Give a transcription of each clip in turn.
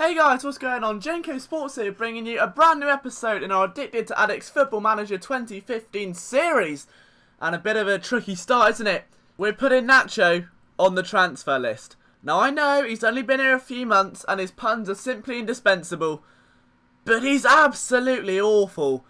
Hey guys, what's going on? Jenko Sports here, bringing you a brand new episode in our Addicted to Addicks Football Manager 2015 series. And a bit of a tricky start, isn't it? We're putting Nacho on the transfer list. Now I know he's only been here a few months and his puns are simply indispensable, but he's absolutely awful.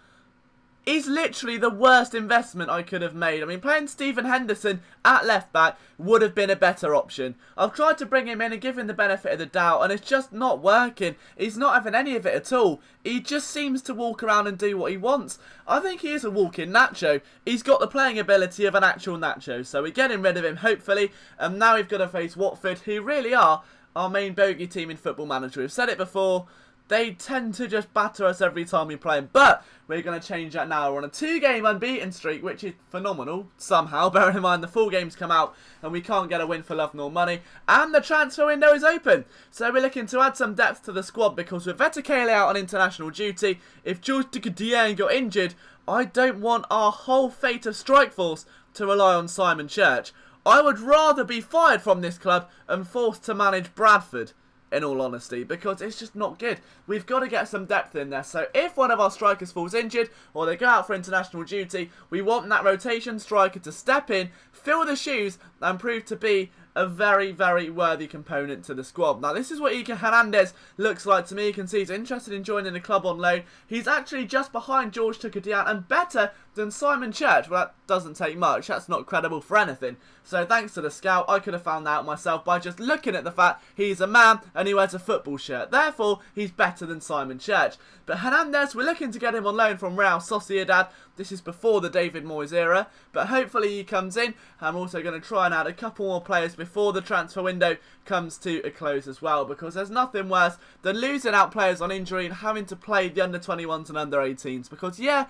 He's literally the worst investment I could have made. I mean, playing Stephen Henderson at left back would have been a better option. I've tried to bring him in and give him the benefit of the doubt, and it's just not working. He's not having any of it at all. He just seems to walk around and do what he wants. I think he is a walking Nacho. He's got the playing ability of an actual Nacho, so we're getting rid of him, hopefully. And now we've got to face Watford, who really are our main bogey team in Football Manager. We've said it before. They tend to just batter us every time we play them. But we're going to change that now. We're on a 2-game unbeaten streak, which is phenomenal somehow. Bearing in mind the full games come out and we can't get a win for love nor money. And the transfer window is open. So we're looking to add some depth to the squad because with Vetokele out on international duty, if Vetokele got injured, I don't want our whole fate of strike force to rely on Simon Church. I would rather be fired from this club and forced to manage Bradford, in all honesty, because it's just not good. We've got to get some depth in there. So if one of our strikers falls injured or they go out for international duty, we want that rotation striker to step in, fill the shoes and prove to be a very, very worthy component to the squad. Now, this is what Iker Hernandez looks like to me. You can see he's interested in joining the club on loan. He's actually just behind George Tukadian and better than Simon Church. Well, that doesn't take much. That's not credible for anything. So thanks to the scout, I could have found that out myself by just looking at the fact he's a man and he wears a football shirt. Therefore, he's better than Simon Church. But Hernandez, we're looking to get him on loan from Real Sociedad. This is before the David Moyes era, but hopefully he comes in. I'm also going to try and add a couple more players before the transfer window comes to a close as well, because there's nothing worse than losing out players on injury and having to play the under-21s and under-18s, because yeah,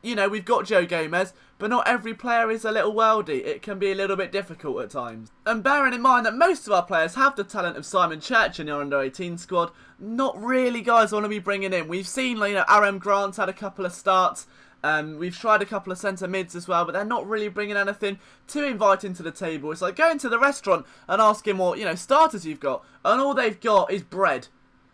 you know, we've got Joe Gomez, but not every player is a little worldy. It can be a little bit difficult at times. And bearing in mind that most of our players have the talent of Simon Church in our under-18 squad, not really guys I want to be bringing in. We've seen, you know, Aaron Grant's had a couple of starts. We've tried a couple of centre mids as well, but they're not really bringing anything too inviting to the table. It's like going to the restaurant and asking what, you know, starters you've got, and all they've got is bread.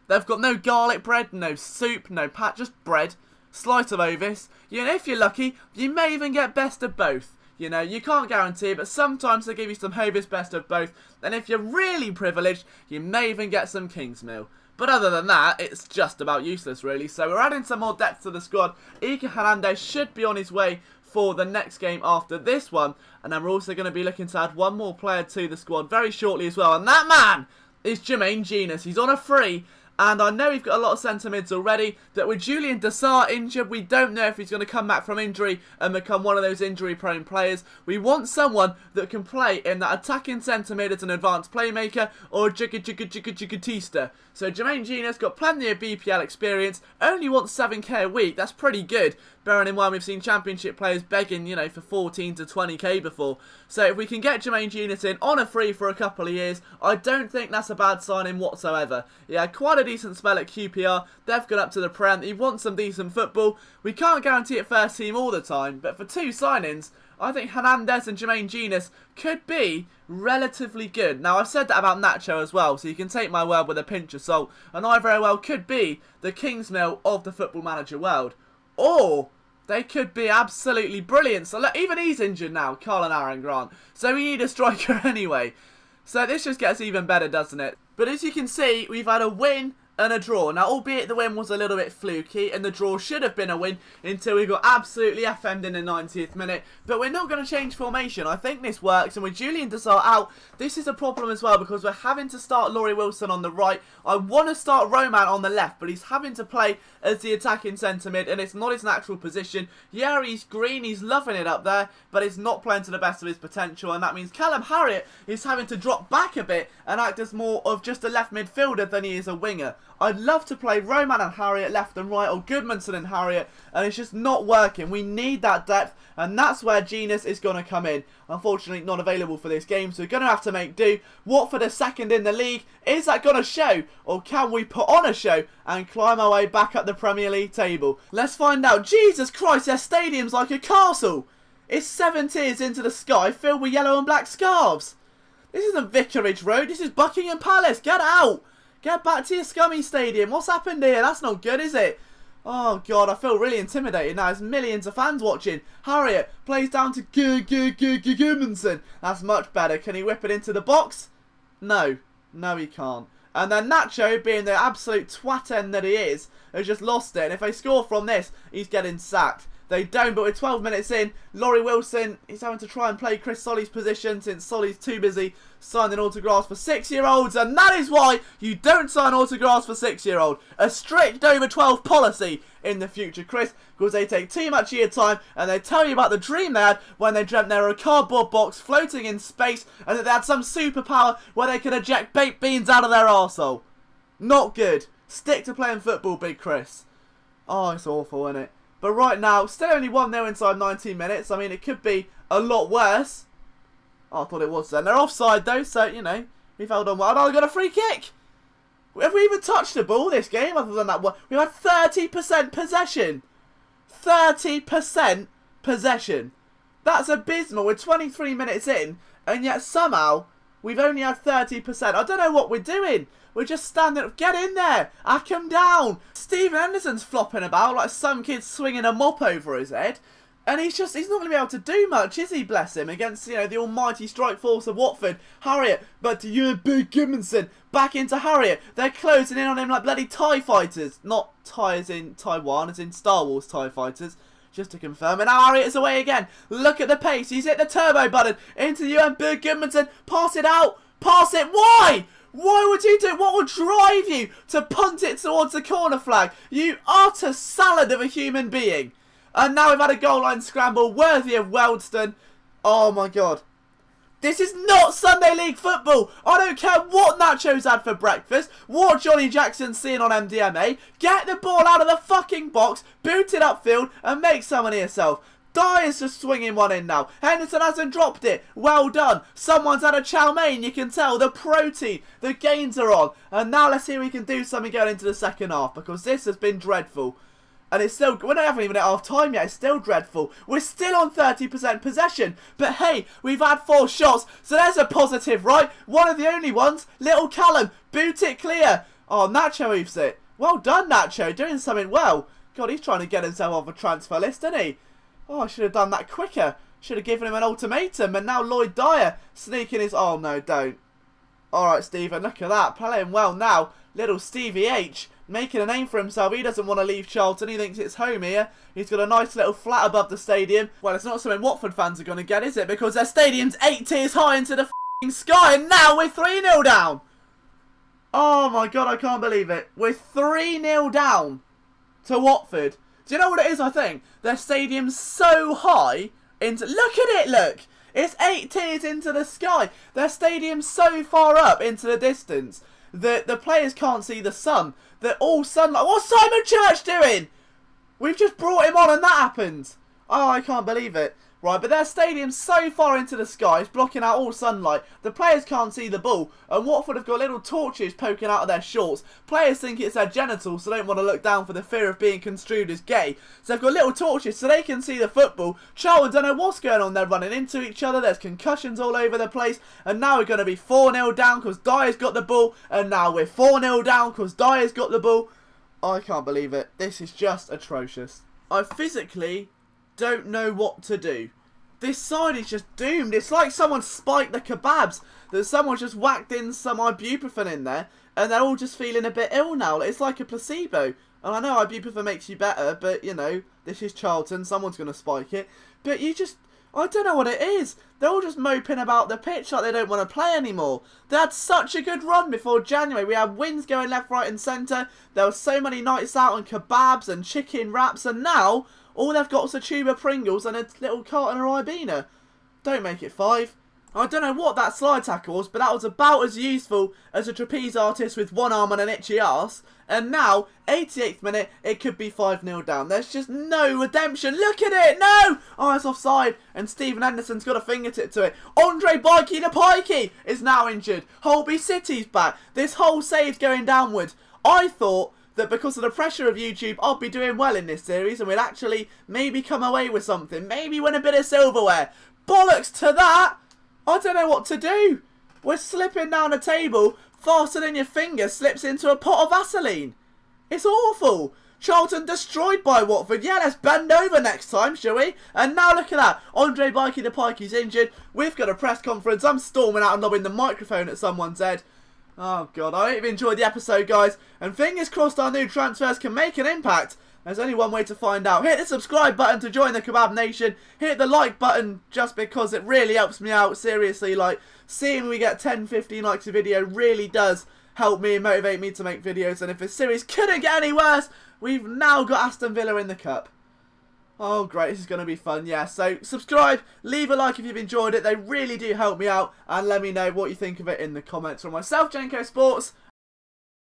They've got no garlic bread, no soup, no pat, just bread, slice of Ovis. You know, if you're lucky, you may even get best of both. You know, you can't guarantee it, but sometimes they give you some Hovis best of both, and if you're really privileged, you may even get some King's Meal. But other than that, it's just about useless, really. So we're adding some more depth to the squad. Iker Hernandez should be on his way for the next game after this one. And then we're also going to be looking to add one more player to the squad very shortly as well. And that man is Jermaine Genius. He's on a free. And I know we've got a lot of centre mids already, that with Julian Dessart injured, we don't know if he's going to come back from injury and become one of those injury-prone players. We want someone that can play in that attacking centre mid as an advanced playmaker or a jigga-jigga-jigga-jigga-tista. So Jermaine Genius got plenty of BPL experience, only wants 7k a week. That's pretty good, bearing in mind we've seen Championship players begging, you know, for 14 to 20k before. So if we can get Jermaine Genius in on a free for a couple of years, I don't think that's a bad signing whatsoever. Yeah, quite a decent spell at QPR. They've gone up to the Prem. He wants some decent football. We can't guarantee it first team all the time, but for 2 signings, I think Hernandez and Jermaine Genius could be relatively good. Now, I've said that about Nacho as well, so you can take my word with a pinch of salt, and I very well could be the King's Meal of the Football Manager world. Or they could be absolutely brilliant. So look, even he's injured now, Carl and Aaron Grant. So we need a striker anyway. So this just gets even better, doesn't it? But as you can see, we've had a win and a draw. Now, albeit the win was a little bit fluky and the draw should have been a win until we got absolutely FM'd in the 90th minute. But we're not going to change formation. I think this works. And with Julian Dessart out, this is a problem as well because we're having to start Laurie Wilson on the right. I want to start Roman on the left, but he's having to play as the attacking centre mid and it's not his natural position. Yeah, he's green. He's loving it up there, but he's not playing to the best of his potential. And that means Callum Harriott is having to drop back a bit and act as more of just a left midfielder than he is a winger. I'd love to play Roman and Harriott left and right, or Goodmanson and Harriott, and it's just not working. We need that depth, and that's where Genius is going to come in. Unfortunately, not available for this game, so we're going to have to make do. Watford are second in the league. Is that going to show, or can we put on a show and climb our way back up the Premier League table? Let's find out. Jesus Christ, their stadium's like a castle. It's 7 tiers into the sky filled with yellow and black scarves. This isn't Vicarage Road, this is Buckingham Palace. Get out. Get back to your scummy stadium. What's happened here? That's not good, is it? Oh, God, I feel really intimidated now. There's millions of fans watching. Harriet plays down to Gudmundsson. That's much better. Can he whip it into the box? No. No, he can't. And then Nacho, being the absolute twat end that he is, has just lost it. And if they score from this, he's getting sacked. They don't, but we're 12 minutes in. Laurie Wilson is having to try and play Chris Solly's position since Solly's too busy signing autographs for 6-year-olds. And that is why you don't sign autographs for 6-year-olds. A strict over 12 policy in the future, Chris, because they take too much of your time and they tell you about the dream they had when they dreamt they were a cardboard box floating in space and that they had some superpower where they could eject baked beans out of their arsehole. Not good. Stick to playing football, Big Chris. Oh, it's awful, isn't it? But right now, still only 1-0 inside 19 minutes. I mean, it could be a lot worse. Oh, I thought it was then. They're offside, though, so, you know, we've held on well. Oh, we got a free kick. Have we even touched the ball this game other than that one? We've had 30% possession. 30% possession. That's abysmal. We're 23 minutes in, and yet somehow we've only had 30%. I don't know what we're doing. We're just standing up. Get in there. Hack him down. Stephen Henderson's flopping about like some kid swinging a mop over his head. And he's not going to be able to do much, is he, bless him, against, you know, the almighty strike force of Watford. Harriet, but to you and Big Gudmundsson. Back into Harriet. They're closing in on him like bloody TIE fighters. Not TIE as in Taiwan, as in Star Wars TIE fighters. Just to confirm. And now Harriet's away again. Look at the pace. He's hit the turbo button. Into you and Big Gudmundsson. Pass it out. Pass it. Why? Why would you do it? What would drive you to punt it towards the corner flag? You utter salad of a human being. And now we've had a goal line scramble worthy of Weldstone. Oh my God. This is not Sunday League football. I don't care what Nacho's had for breakfast, what Johnny Jackson's seeing on MDMA. Get the ball out of the fucking box, boot it upfield and make someone of yourself. Dyer's just swinging one in now. Henderson hasn't dropped it. Well done. Someone's had a chow mein. You can tell the protein, the gains are on. And now let's see if we can do something going into the second half, because this has been dreadful. And it's still, we haven't even at half time yet. It's still dreadful. We're still on 30% possession. But hey, we've had 4 shots. So there's a positive, right? One of the only ones. Little Callum. Boot it clear. Oh, Nacho moves it. Well done, Nacho. Doing something well. God, he's trying to get himself off a transfer list, isn't he? Oh, I should have done that quicker. Should have given him an ultimatum. And now Lloyd Dyer sneaking his... Oh, no, don't. Alright, Stephen, look at that. Playing well now. Little Stevie H making a name for himself. He doesn't want to leave Charlton. He thinks it's home here. He's got a nice little flat above the stadium. Well, it's not something Watford fans are going to get, is it? Because their stadium's 8 tiers high into the f***ing sky. And now we're 3-0 down. Oh, my God, I can't believe it. We're 3-0 down to Watford. Do you know what it is, I think? Their stadium's so high into... Look at it, look! It's 8 tiers into the sky. Their stadium's so far up into the distance that the players can't see the sun. They're all sunlight. What's Simon Church doing? We've just brought him on and that happened. Oh, I can't believe it. Right, but their stadium's so far into the sky, it's blocking out all sunlight. The players can't see the ball. And Watford have got little torches poking out of their shorts. Players think it's their genitals, so they don't want to look down for the fear of being construed as gay. So they've got little torches so they can see the football. Charlton don't know what's going on. They're running into each other. There's concussions all over the place. And now we're going to be 4-0 down because Dyer's got the ball. And now we're 4-0 down because Dyer's got the ball. I can't believe it. This is just atrocious. I physically don't know what to do. This side is just doomed. It's like someone spiked the kebabs. That someone's just whacked in some ibuprofen in there. And they're all just feeling a bit ill now. It's like a placebo. And I know ibuprofen makes you better. But, you know, this is Charlton. Someone's going to spike it. But you just... I don't know what it is. They're all just moping about the pitch like they don't want to play anymore. They had such a good run before January. We had wins going left, right and centre. There were so many nights out on kebabs and chicken wraps. And now... all they've got is a tube of Pringles and a little carton of Ribena. Don't make it 5. I don't know what that slide tackle was, but that was about as useful as a trapeze artist with one arm and an itchy arse. And now, 88th minute, it could be 5-0 down. There's just no redemption. Look at it! No! Oh, it's offside. And Stephen Henderson's got a fingertip to it. Andre Bikey the Pikey is now injured. Holby City's back. This whole save's going downward. I thought that because of the pressure of YouTube, I'd be doing well in this series and we'd actually maybe come away with something. Maybe win a bit of silverware. Bollocks to that! I don't know what to do. We're slipping down the table. faster than your finger slips into a pot of Vaseline. It's awful. Charlton destroyed by Watford. Yeah, let's bend over next time, shall we? And now look at that. Andre Bikey the Pikey's injured. We've got a press conference. I'm storming out and lobbing the microphone at someone's head. Oh, God. I hope you've enjoyed the episode, guys. And fingers crossed our new transfers can make an impact. There's only one way to find out. Hit the subscribe button to join the Kebab Nation. Hit the like button just because it really helps me out. Seriously, like, seeing we get 10, 15 likes a video really does help me and motivate me to make videos. And if this series couldn't get any worse, we've now got Aston Villa in the Cup. Oh, great. This is going to be fun. Yeah, so subscribe, leave a like if you've enjoyed it. They really do help me out. And let me know what you think of it in the comments. From myself, Jenko Sports,